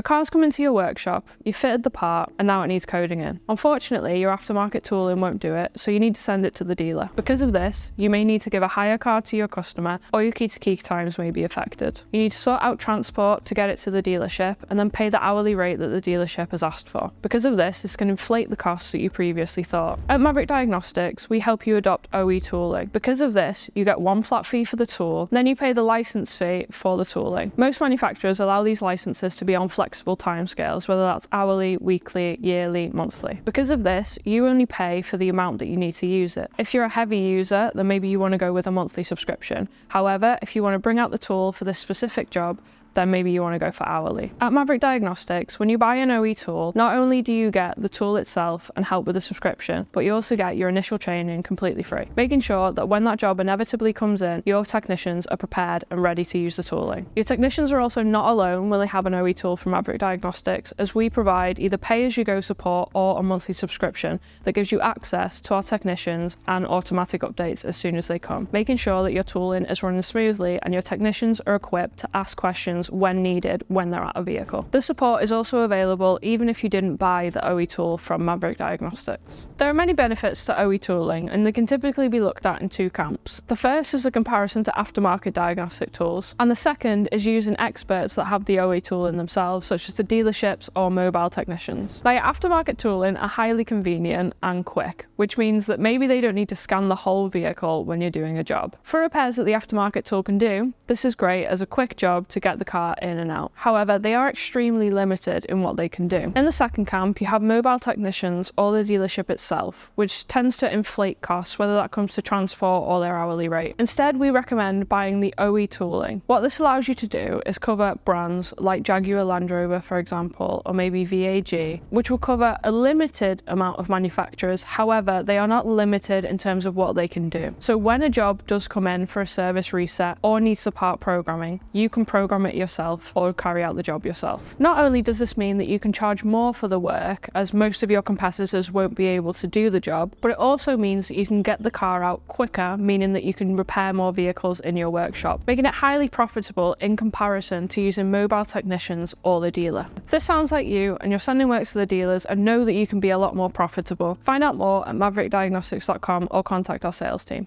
car's come into your workshop, you fitted the part, and now it needs coding in. Unfortunately, your aftermarket tooling won't do it, so you need to send it to the dealer. Because of this, you may need to give a hire car to your customer, or your key-to-key times may be affected. You need to sort out transport to get it to the dealership, and then pay the hourly rate that the dealership has asked for. Because of this can inflate the costs that you previously thought. At Maverick Diagnostics, we help you adopt OE tooling. Because of this, you get one flat fee for the tool, then you pay the license fee for the tooling. Most manufacturers allow these licenses to be on flexible timescales, whether that's hourly, weekly, yearly, monthly. Because of this, you only pay for the amount that you need to use it. If you're a heavy user, then maybe you want to go with a monthly subscription. However, if you want to bring out the tool for this specific job, then maybe you want to go for hourly. At Maverick Diagnostics, when you buy an OE tool, not only do you get the tool itself and help with the subscription, but you also get your initial training completely free, making sure that when that job inevitably comes in, your technicians are prepared and ready to use the tooling. Your technicians are also not alone when they have an OE tool from Maverick Diagnostics, as we provide either pay-as-you-go support or a monthly subscription that gives you access to our technicians and automatic updates as soon as they come, making sure that your tooling is running smoothly and your technicians are equipped to ask questions when needed when they're at a vehicle. This support is also available even if you didn't buy the OE tool from Maverick Diagnostics. There are many benefits to OE tooling, and they can typically be looked at in two camps. The first is the comparison to aftermarket diagnostic tools, and the second is using experts that have the OE tool in themselves, such as the dealerships or mobile technicians. Now, your aftermarket tooling are highly convenient and quick, which means that maybe they don't need to scan the whole vehicle when you're doing a job. For repairs that the aftermarket tool can do, this is great as a quick job to get the car in and out. However, they are extremely limited in what they can do. In the second camp, you have mobile technicians or the dealership itself, which tends to inflate costs, whether that comes to transport or their hourly rate. Instead, we recommend buying the OE tooling. What this allows you to do is cover brands like Jaguar Land Rover, for example, or maybe VAG, which will cover a limited amount of manufacturers. However, they are not limited in terms of what they can do. So when a job does come in for a service reset or needs the part programming, you can program it yourself or carry out the job yourself. Not only does this mean that you can charge more for the work, as most of your competitors won't be able to do the job, but it also means that you can get the car out quicker, meaning that you can repair more vehicles in your workshop, making it highly profitable in comparison to using mobile technicians or the dealer. If this sounds like you and you're sending work to the dealers and know that you can be a lot more profitable, find out more at maverickdiagnostics.com or contact our sales team.